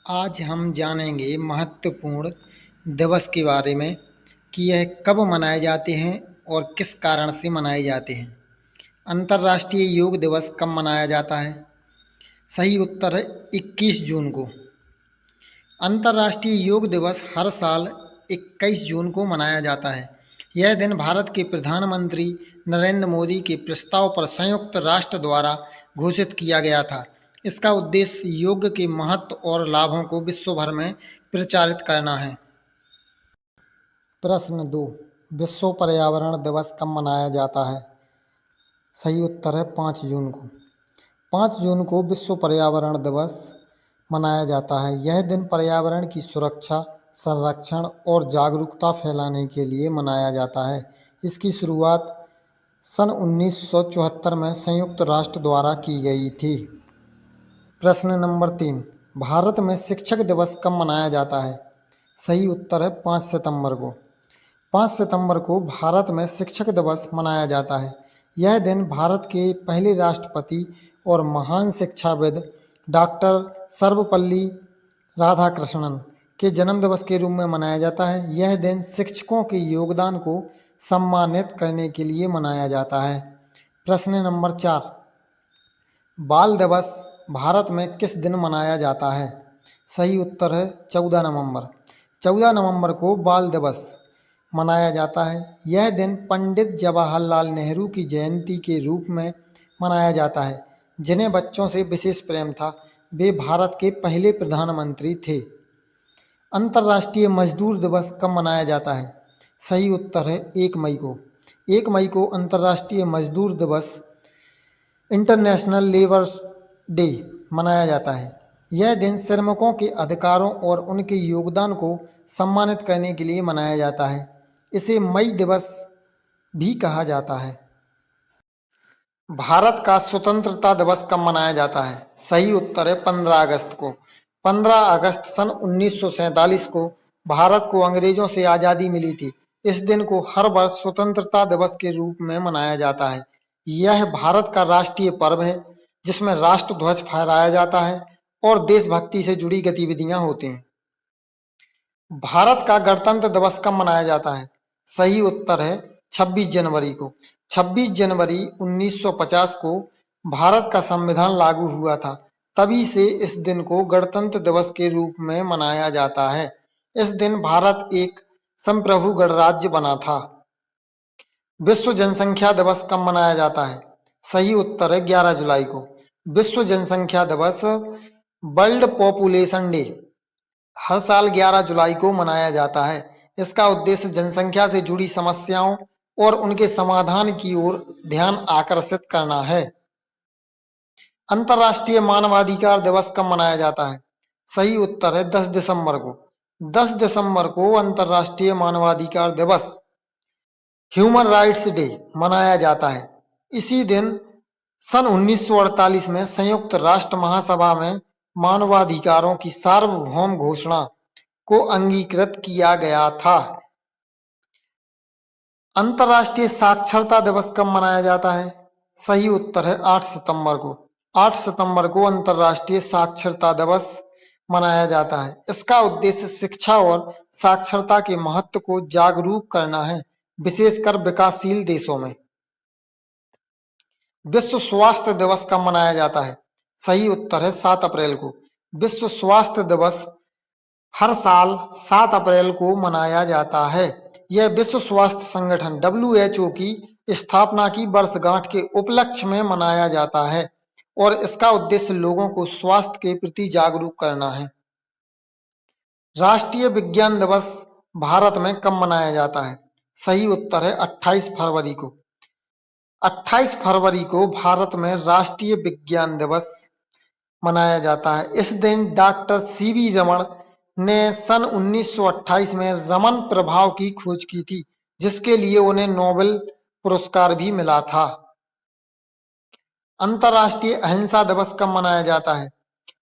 आज हम जानेंगे महत्वपूर्ण दिवस के बारे में कि यह कब मनाए जाते हैं और किस कारण से मनाए जाते हैं। अंतर्राष्ट्रीय योग दिवस कब मनाया जाता है? सही उत्तर है 21 जून को। अंतर्राष्ट्रीय योग दिवस हर साल 21 जून को मनाया जाता है। यह दिन भारत के प्रधानमंत्री नरेंद्र मोदी के प्रस्ताव पर संयुक्त राष्ट्र द्वारा घोषित किया गया था। इसका उद्देश्य योग के महत्व और लाभों को विश्व भर में प्रचारित करना है। प्रश्न 2, विश्व पर्यावरण दिवस कब मनाया जाता है? सही उत्तर है 5 जून को। 5 जून को विश्व पर्यावरण दिवस मनाया जाता है। यह दिन पर्यावरण की सुरक्षा, संरक्षण और जागरूकता फैलाने के लिए मनाया जाता है। इसकी शुरुआत सन 1974 में संयुक्त राष्ट्र द्वारा की गई थी। प्रश्न नंबर 3, भारत में शिक्षक दिवस कब मनाया जाता है? सही उत्तर है 5 सितंबर को। 5 सितंबर को भारत में शिक्षक दिवस मनाया जाता है। यह दिन भारत के पहले राष्ट्रपति और महान शिक्षाविद डॉक्टर सर्वपल्ली राधाकृष्णन के जन्म दिवस के रूप में मनाया जाता है। यह दिन शिक्षकों के योगदान को सम्मानित करने के लिए मनाया जाता है। प्रश्न नंबर 4, बाल दिवस भारत में किस दिन मनाया जाता है? सही उत्तर है 14 नवंबर। 14 नवंबर को बाल दिवस मनाया जाता है। यह दिन पंडित जवाहरलाल नेहरू की जयंती के रूप में मनाया जाता है, जिन्हें बच्चों से विशेष प्रेम था। वे भारत के पहले प्रधानमंत्री थे। अंतर्राष्ट्रीय मजदूर दिवस कब मनाया जाता है? सही उत्तर है 1 मई को। 1 मई को अंतर्राष्ट्रीय मजदूर दिवस, इंटरनेशनल लेबर डे मनाया जाता है। यह दिन श्रमिकों के अधिकारों और उनके योगदान को सम्मानित करने के लिए मनाया जाता है। इसे मई दिवस भी कहा जाता है। भारत का स्वतंत्रता दिवस कब मनाया जाता है? सही उत्तर है 15 अगस्त को। 15 अगस्त सन 1947 को भारत को अंग्रेजों से आज़ादी मिली थी। इस दिन को हर वर्ष स्वतंत्रता दिवस के रूप में मनाया जाता है। यह भारत का राष्ट्रीय पर्व है, जिसमें राष्ट्र ध्वज फहराया जाता है और देशभक्ति से जुड़ी गतिविधियां होती हैं। भारत का गणतंत्र दिवस कब मनाया जाता है? सही उत्तर है 26 जनवरी को। 26 जनवरी 1950 को भारत का संविधान लागू हुआ था। तभी से इस दिन को गणतंत्र दिवस के रूप में मनाया जाता है। इस दिन भारत एक संप्रभु गणराज्य बना था। विश्व जनसंख्या दिवस कब मनाया जाता है? सही उत्तर है 11 जुलाई को। विश्व जनसंख्या दिवस, वर्ल्ड पॉपुलेशन डे, हर साल 11 जुलाई को मनाया जाता है। इसका उद्देश्य जनसंख्या से जुड़ी समस्याओं और उनके समाधान की ओर ध्यान आकर्षित करना है। अंतर्राष्ट्रीय मानवाधिकार दिवस कब मनाया जाता है? सही उत्तर है 10 दिसंबर को। 10 दिसंबर को अंतर्राष्ट्रीय मानवाधिकार दिवस, ह्यूमन राइट्स डे, मनाया जाता है। इसी दिन सन 1948 में संयुक्त राष्ट्र महासभा में मानवाधिकारों की सार्वभौम घोषणा को अंगीकृत किया गया था। अंतर्राष्ट्रीय साक्षरता दिवस कब मनाया जाता है? सही उत्तर है 8 सितंबर को। 8 सितंबर को अंतर्राष्ट्रीय साक्षरता दिवस मनाया जाता है। इसका उद्देश्य शिक्षा और साक्षरता के महत्व को जागरूक करना है, विशेषकर विकासशील देशों में। विश्व स्वास्थ्य दिवस कब मनाया जाता है? सही उत्तर है 7 अप्रैल को। विश्व स्वास्थ्य दिवस हर साल 7 अप्रैल को मनाया जाता है। यह विश्व स्वास्थ्य संगठन WHO की स्थापना की वर्षगांठ के उपलक्ष्य में मनाया जाता है और इसका उद्देश्य लोगों को स्वास्थ्य के प्रति जागरूक करना है। राष्ट्रीय विज्ञान दिवस भारत में कब मनाया जाता है? सही उत्तर है 28 फरवरी को। 28 फरवरी को भारत में राष्ट्रीय विज्ञान दिवस मनाया जाता है। इस दिन डॉक्टर CV रमन ने सन 1928 में रमन प्रभाव की खोज की थी, जिसके लिए उन्हें नोबेल पुरस्कार भी मिला था। अंतर्राष्ट्रीय अहिंसा दिवस कब मनाया जाता है?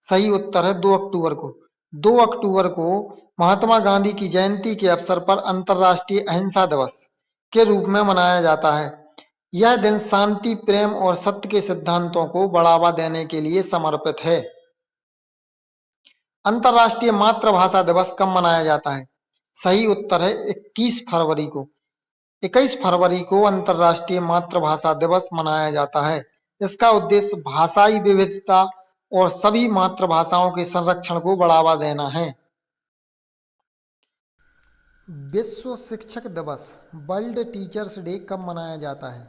सही उत्तर है 2 अक्टूबर को। 2 अक्टूबर को महात्मा गांधी की जयंती के अवसर पर अंतर्राष्ट्रीय अहिंसा दिवस के रूप में मनाया जाता है। यह दिन शांति, प्रेम और सत्य के सिद्धांतों को बढ़ावा देने के लिए समर्पित है। अंतर्राष्ट्रीय मातृभाषा दिवस कब मनाया जाता है? सही उत्तर है 21 फरवरी को। 21 फरवरी को अंतर्राष्ट्रीय मातृभाषा दिवस मनाया जाता है। इसका उद्देश्य भाषाई विविधता और सभी मातृभाषाओं के संरक्षण को बढ़ावा देना है। विश्व शिक्षक दिवस वर्ल्ड टीचर्स डे कब मनाया जाता है?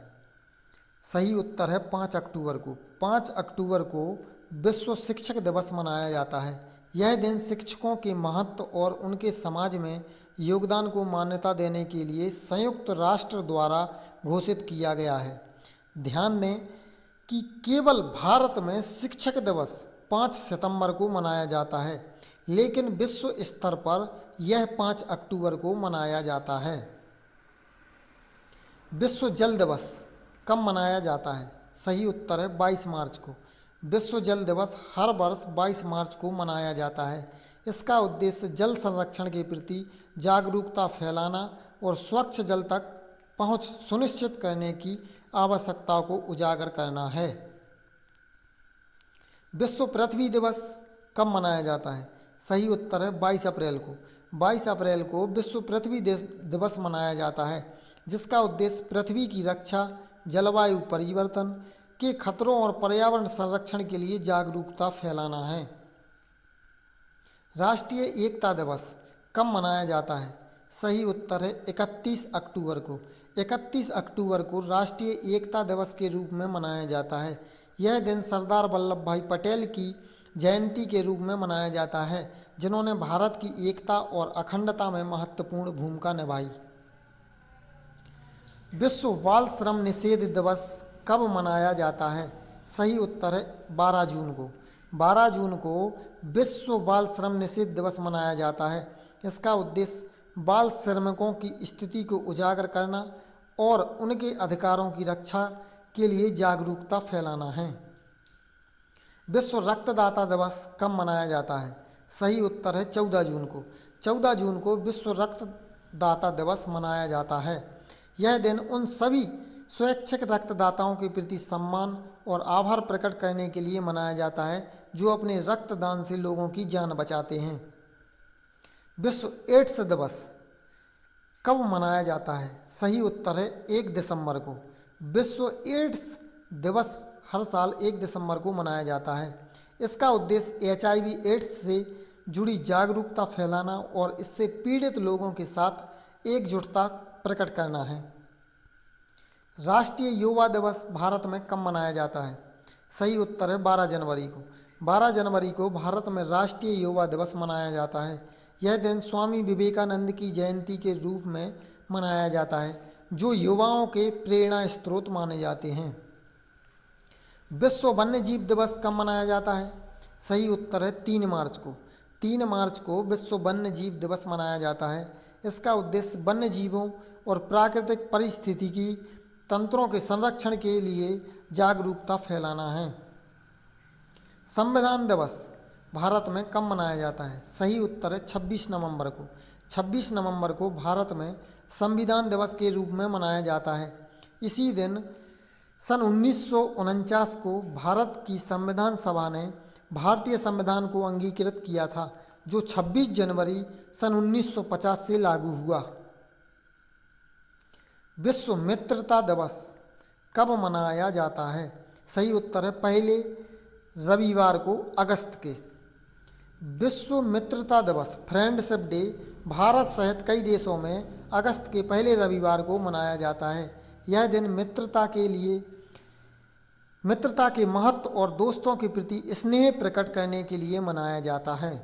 सही उत्तर है 5 अक्टूबर को। 5 अक्टूबर को विश्व शिक्षक दिवस मनाया जाता है। यह दिन शिक्षकों के महत्व और उनके समाज में योगदान को मान्यता देने के लिए संयुक्त राष्ट्र द्वारा घोषित किया गया है। ध्यान दें कि केवल भारत में शिक्षक दिवस 5 सितंबर को मनाया जाता है, लेकिन विश्व स्तर पर यह 5 अक्टूबर को मनाया जाता है। विश्व जल दिवस कब मनाया जाता है? सही उत्तर है 22 मार्च को। विश्व जल दिवस हर वर्ष 22 मार्च को मनाया जाता है। इसका उद्देश्य जल संरक्षण के प्रति जागरूकता फैलाना और स्वच्छ जल तक पहुंच सुनिश्चित करने की आवश्यकता को उजागर करना है। विश्व पृथ्वी दिवस कब मनाया जाता है? सही उत्तर है 22 अप्रैल को। 22 अप्रैल को विश्व पृथ्वी दिवस मनाया जाता है, जिसका उद्देश्य पृथ्वी की रक्षा, जलवायु परिवर्तन के खतरों और पर्यावरण संरक्षण के लिए जागरूकता फैलाना है। राष्ट्रीय एकता दिवस कब मनाया जाता है? सही उत्तर है 31 अक्टूबर को। 31 अक्टूबर को राष्ट्रीय एकता दिवस के रूप में मनाया जाता है। यह दिन सरदार वल्लभ भाई पटेल की जयंती के रूप में मनाया जाता है, जिन्होंने भारत की एकता और अखंडता में महत्वपूर्ण भूमिका निभाई। विश्व बाल श्रम निषेध दिवस कब मनाया जाता है? सही उत्तर है 12 जून को। 12 जून को विश्व बाल श्रम निषेध दिवस मनाया जाता है। इसका उद्देश्य बाल श्रमिकों की स्थिति को उजागर करना और उनके अधिकारों की रक्षा के लिए जागरूकता फैलाना है। विश्व रक्तदाता दिवस कब मनाया जाता है? सही उत्तर है 14 जून को। 14 जून को विश्व रक्तदाता दिवस मनाया जाता है। यह दिन उन सभी स्वैच्छिक रक्तदाताओं के प्रति सम्मान और आभार प्रकट करने के लिए मनाया जाता है, जो अपने रक्तदान से लोगों की जान बचाते हैं। विश्व एड्स दिवस कब मनाया जाता है? सही उत्तर है 1 दिसंबर को। विश्व एड्स दिवस हर साल 1 दिसंबर को मनाया जाता है। इसका उद्देश्य HIV एड्स से जुड़ी जागरूकता फैलाना और इससे पीड़ित लोगों के साथ एकजुटता प्रकट करना है। राष्ट्रीय युवा दिवस भारत में कब मनाया जाता है? सही उत्तर है 12 जनवरी को। 12 जनवरी को भारत में राष्ट्रीय युवा दिवस मनाया जाता है। यह दिन स्वामी विवेकानंद की जयंती के रूप में मनाया जाता है, जो युवाओं के प्रेरणा स्रोत माने जाते हैं। विश्व वन्य जीव दिवस कब मनाया जाता है? सही उत्तर है 3 मार्च को। 3 मार्च को विश्व वन्य जीव दिवस मनाया जाता है। इसका उद्देश्य वन्य जीवों और प्राकृतिक पारिस्थितिकी तंत्रों के संरक्षण के लिए जागरूकता फैलाना है। संविधान दिवस भारत में कब मनाया जाता है? सही उत्तर है 26 नवंबर को। 26 नवंबर को भारत में संविधान दिवस के रूप में मनाया जाता है। इसी दिन सन 1949 को भारत की संविधान सभा ने भारतीय संविधान को अंगीकृत किया था, जो 26 जनवरी सन 1950 से लागू हुआ। विश्व मित्रता दिवस कब मनाया जाता है? सही उत्तर है पहले रविवार को अगस्त के। विश्व मित्रता दिवस फ्रेंडशिप डे भारत सहित कई देशों में अगस्त के पहले रविवार को मनाया जाता है। यह दिन मित्रता के महत्व और दोस्तों के प्रति स्नेह प्रकट करने के लिए मनाया जाता है।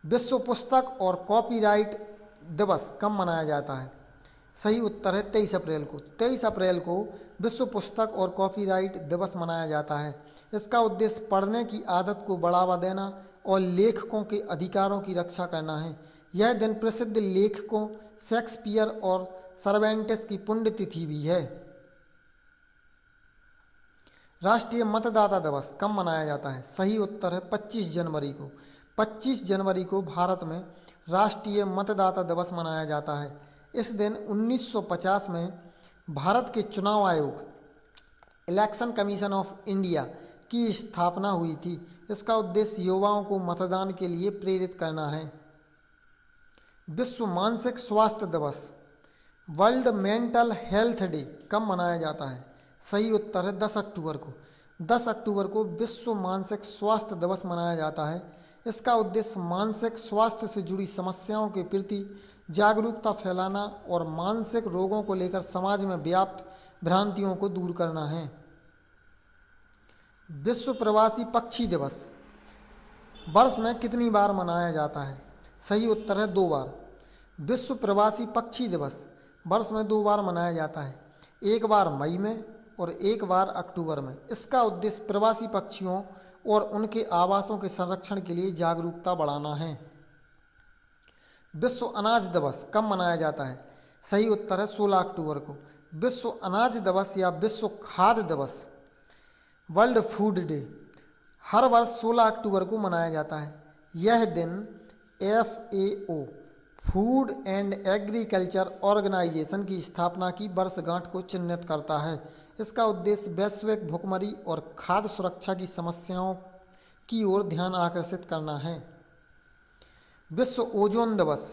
विश्व पुस्तक और कॉपीराइट दिवस कब मनाया जाता है? सही उत्तर है 23 अप्रैल को। 23 अप्रैल को विश्व पुस्तक और कॉपीराइट दिवस मनाया जाता है। इसका उद्देश्य पढ़ने की आदत को बढ़ावा देना और लेखकों के अधिकारों की रक्षा करना है। यह दिन प्रसिद्ध लेखकों शेक्सपियर और सर्वेंटेस की पुण्यतिथि भी है। राष्ट्रीय मतदाता दिवस कब मनाया जाता है? सही उत्तर है 25 जनवरी को। 25 जनवरी को भारत में राष्ट्रीय मतदाता दिवस मनाया जाता है। इस दिन 1950 में भारत के चुनाव आयोग इलेक्शन कमीशन ऑफ इंडिया की स्थापना हुई थी। इसका उद्देश्य युवाओं को मतदान के लिए प्रेरित करना है। विश्व मानसिक स्वास्थ्य दिवस वर्ल्ड मेंटल हेल्थ डे कब मनाया जाता है? सही उत्तर है 10 अक्टूबर को। 10 अक्टूबर को विश्व मानसिक स्वास्थ्य दिवस मनाया जाता है। इसका उद्देश्य मानसिक स्वास्थ्य से जुड़ी समस्याओं के प्रति जागरूकता फैलाना और मानसिक रोगों को लेकर समाज में व्याप्त भ्रांतियों को दूर करना है। विश्व प्रवासी पक्षी दिवस वर्ष में कितनी बार मनाया जाता है? सही उत्तर है 2 बार। विश्व प्रवासी पक्षी दिवस वर्ष में 2 बार मनाया जाता है, एक बार मई में और एक बार अक्टूबर में। इसका उद्देश्य प्रवासी पक्षियों और उनके आवासों के संरक्षण के लिए जागरूकता बढ़ाना है। विश्व अनाज दिवस कब मनाया जाता है? सही उत्तर है 16 अक्टूबर को। विश्व अनाज दिवस या विश्व खाद्य दिवस वर्ल्ड फूड डे हर वर्ष 16 अक्टूबर को मनाया जाता है। यह दिन FAO food and agriculture organisation की स्थापना की वर्षगांठ को चिन्हित करता है। इसका उद्देश्य वैश्विक भुखमरी और खाद्य सुरक्षा की समस्याओं की ओर ध्यान आकर्षित करना है। विश्व ओजोन दिवस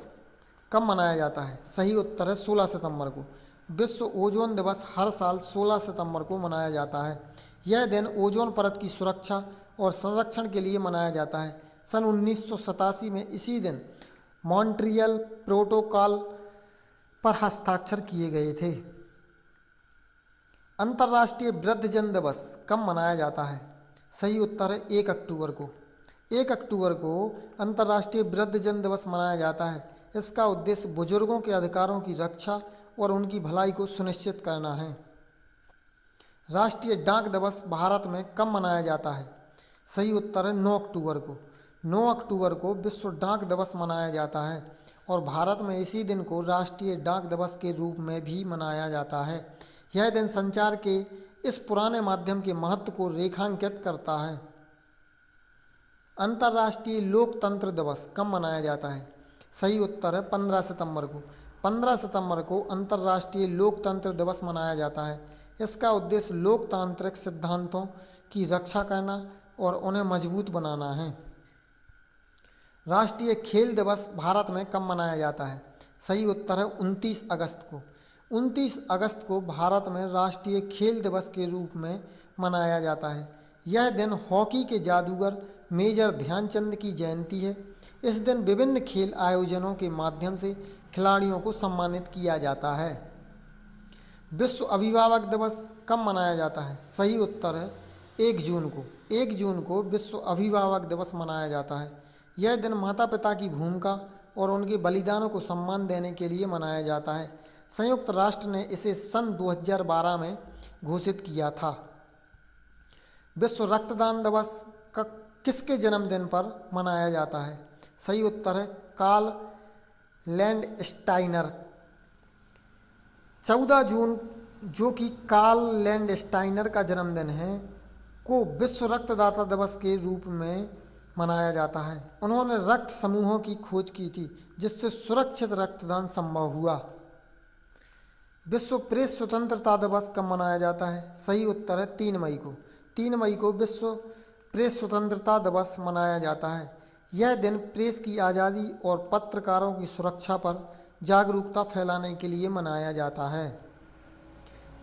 कब मनाया जाता है? सही उत्तर है 16 सितंबर को। विश्व ओजोन दिवस हर साल 16 सितंबर को मनाया जाता है। यह दिन ओजोन परत की सुरक्षा और संरक्षण के लिए मनाया जाता है। सन 1987 में इसी दिन मॉन्ट्रियल प्रोटोकॉल पर हस्ताक्षर किए गए थे। अंतर्राष्ट्रीय वृद्धजन दिवस कब मनाया जाता है? सही उत्तर है 1 अक्टूबर को। 1 अक्टूबर को अंतर्राष्ट्रीय वृद्धजन दिवस मनाया जाता है। इसका उद्देश्य बुजुर्गों के अधिकारों की रक्षा और उनकी भलाई को सुनिश्चित करना है। राष्ट्रीय डाक दिवस भारत में कब मनाया जाता है? सही उत्तर है 9 अक्टूबर को। 9 अक्टूबर को विश्व डाक दिवस मनाया जाता है और भारत में इसी दिन को राष्ट्रीय डाक दिवस के रूप में भी मनाया जाता है। यह दिन संचार के इस पुराने माध्यम के महत्व को रेखांकित करता है। अंतर्राष्ट्रीय लोकतंत्र दिवस कब मनाया जाता है? सही उत्तर है 15 सितंबर को। 15 सितंबर को अंतर्राष्ट्रीय लोकतंत्र दिवस मनाया जाता है। इसका उद्देश्य लोकतांत्रिक सिद्धांतों की रक्षा करना और उन्हें मजबूत बनाना है। राष्ट्रीय खेल दिवस भारत में कब मनाया जाता है? सही उत्तर है 29 अगस्त को। 29 अगस्त को भारत में राष्ट्रीय खेल दिवस के रूप में मनाया जाता है। यह दिन हॉकी के जादूगर मेजर ध्यानचंद की जयंती है। इस दिन विभिन्न खेल आयोजनों के माध्यम से खिलाड़ियों को सम्मानित किया जाता है। विश्व अभिभावक दिवस कब मनाया जाता है? सही उत्तर है 1 जून को। 1 जून को विश्व अभिभावक दिवस मनाया जाता है। यह दिन माता पिता की भूमिका और उनके बलिदानों को सम्मान देने के लिए मनाया जाता है। संयुक्त राष्ट्र ने इसे सन 2012 में घोषित किया था। विश्व रक्तदान दिवस किसके जन्मदिन पर मनाया जाता है? सही उत्तर है कार्ल लैंडस्टाइनर। 14 जून जो कि कार्ल लैंडस्टाइनर का जन्मदिन है को विश्व रक्तदाता दिवस के रूप में मनाया जाता है। उन्होंने रक्त समूहों की खोज की थी जिससे सुरक्षित रक्तदान संभव हुआ। विश्व प्रेस स्वतंत्रता दिवस कब मनाया जाता है? सही उत्तर है 3 मई को। 3 मई को विश्व प्रेस स्वतंत्रता दिवस मनाया जाता है। यह दिन प्रेस की आज़ादी और पत्रकारों की सुरक्षा पर जागरूकता फैलाने के लिए मनाया जाता है।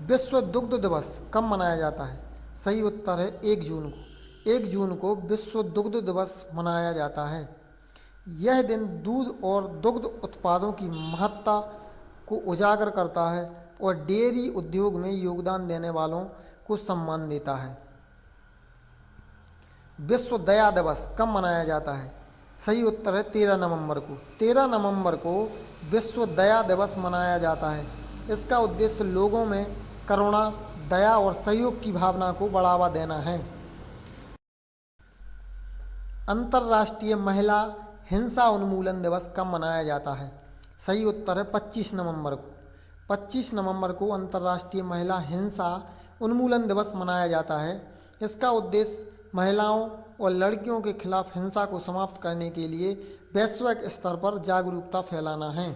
विश्व दुग्ध दिवस कब मनाया जाता है? सही उत्तर है 1 जून को। 1 जून को विश्व दुग्ध दिवस मनाया जाता है। यह दिन दूध और दुग्ध उत्पादों की महत्ता को उजागर करता है और डेयरी उद्योग में योगदान देने वालों को सम्मान देता है। विश्व दया दिवस कब मनाया जाता है? सही उत्तर है 13 नवंबर को। 13 नवंबर को विश्व दया दिवस मनाया जाता है। इसका उद्देश्य लोगों में करुणा, दया और सहयोग की भावना को बढ़ावा देना है। अंतर्राष्ट्रीय महिला हिंसा उन्मूलन दिवस कब मनाया जाता है? सही उत्तर है 25 नवंबर को। 25 नवंबर को अंतर्राष्ट्रीय महिला हिंसा उन्मूलन दिवस मनाया जाता है। इसका उद्देश्य महिलाओं और लड़कियों के खिलाफ हिंसा को समाप्त करने के लिए वैश्विक स्तर पर जागरूकता फैलाना है।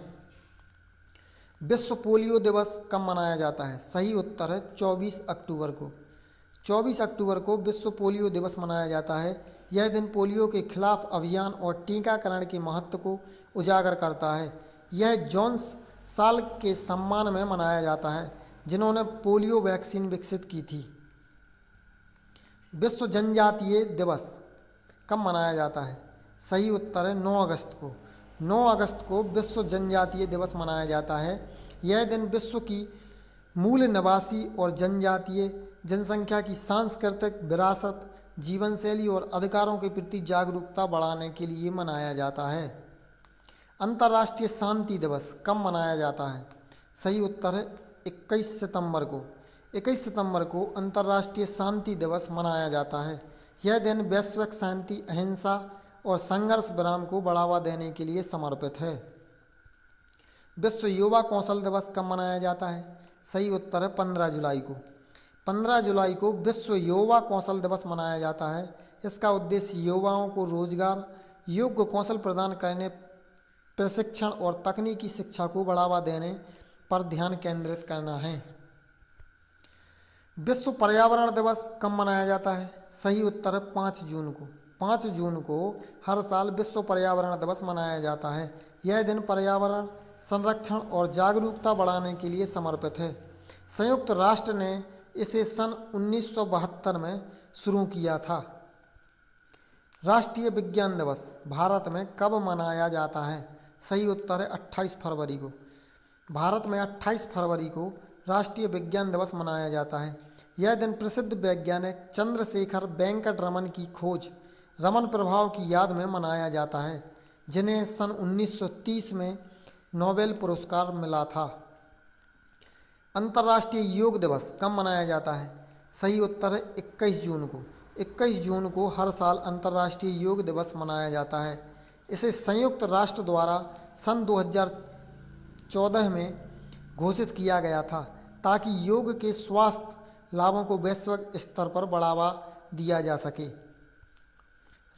विश्व पोलियो दिवस कब मनाया जाता है? सही उत्तर है 24 अक्टूबर को। 24 अक्टूबर को विश्व पोलियो दिवस मनाया जाता है। यह दिन पोलियो के खिलाफ अभियान और टीकाकरण के महत्व को उजागर करता है। यह जॉन्स साल के सम्मान में मनाया जाता है जिन्होंने पोलियो वैक्सीन विकसित की थी। विश्व जनजातीय दिवस कब मनाया जाता है? सही उत्तर है 9 अगस्त को। 9 अगस्त को विश्व जनजातीय दिवस मनाया जाता है। यह दिन विश्व की मूल निवासी और जनजातीय जनसंख्या की सांस्कृतिक विरासत, जीवन शैली और अधिकारों के प्रति जागरूकता बढ़ाने के लिए मनाया जाता है। अंतर्राष्ट्रीय शांति दिवस कब मनाया जाता है? सही उत्तर है 21 सितंबर को। 21 सितंबर को अंतर्राष्ट्रीय शांति दिवस मनाया जाता है। यह दिन वैश्विक शांति, अहिंसा और संघर्ष विराम को बढ़ावा देने के लिए समर्पित है। विश्व युवा कौशल दिवस कब मनाया जाता है? सही उत्तर है 15 जुलाई को। 15 जुलाई को विश्व युवा कौशल दिवस मनाया जाता है। इसका उद्देश्य युवाओं को रोजगार, योग्य कौशल प्रदान करने, प्रशिक्षण और तकनीकी शिक्षा को बढ़ावा देने पर ध्यान केंद्रित करना है। विश्व पर्यावरण दिवस कब मनाया जाता है? सही उत्तर है 5 जून को। 5 जून को हर साल विश्व पर्यावरण दिवस मनाया जाता है। यह दिन पर्यावरण संरक्षण और जागरूकता बढ़ाने के लिए समर्पित है। संयुक्त राष्ट्र ने इसे सन 1972 में शुरू किया था। राष्ट्रीय विज्ञान दिवस भारत में कब मनाया जाता है? सही उत्तर है 28 फरवरी को। भारत में 28 फरवरी को राष्ट्रीय विज्ञान दिवस मनाया जाता है। यह दिन प्रसिद्ध वैज्ञानिक चंद्रशेखर वेंकट रमन की खोज रमन प्रभाव की याद में मनाया जाता है, जिन्हें सन 1930 में नोबेल पुरस्कार मिला था। अंतर्राष्ट्रीय योग दिवस कब मनाया जाता है? सही उत्तर है 21 जून को। 21 जून को हर साल अंतर्राष्ट्रीय योग दिवस मनाया जाता है। इसे संयुक्त राष्ट्र द्वारा सन 2014 में घोषित किया गया था ताकि योग के स्वास्थ्य लाभों को वैश्विक स्तर पर बढ़ावा दिया जा सके।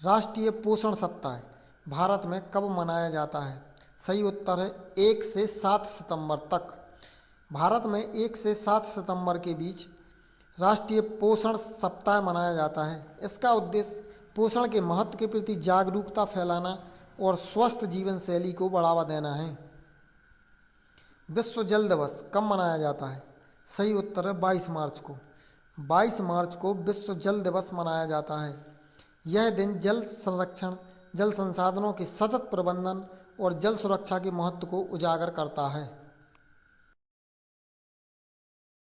राष्ट्रीय पोषण सप्ताह भारत में कब मनाया जाता है? सही उत्तर है 1 से 7 सितंबर तक। भारत में 1 से 7 सितंबर के बीच राष्ट्रीय पोषण सप्ताह मनाया जाता है। इसका उद्देश्य पोषण के महत्व के प्रति जागरूकता फैलाना और स्वस्थ जीवन शैली को बढ़ावा देना है। विश्व जल दिवस कब मनाया जाता है? सही उत्तर है 22 मार्च को। 22 मार्च को विश्व जल दिवस मनाया जाता है। यह दिन जल संरक्षण, जल संसाधनों के सतत प्रबंधन और जल सुरक्षा के महत्व को उजागर करता है।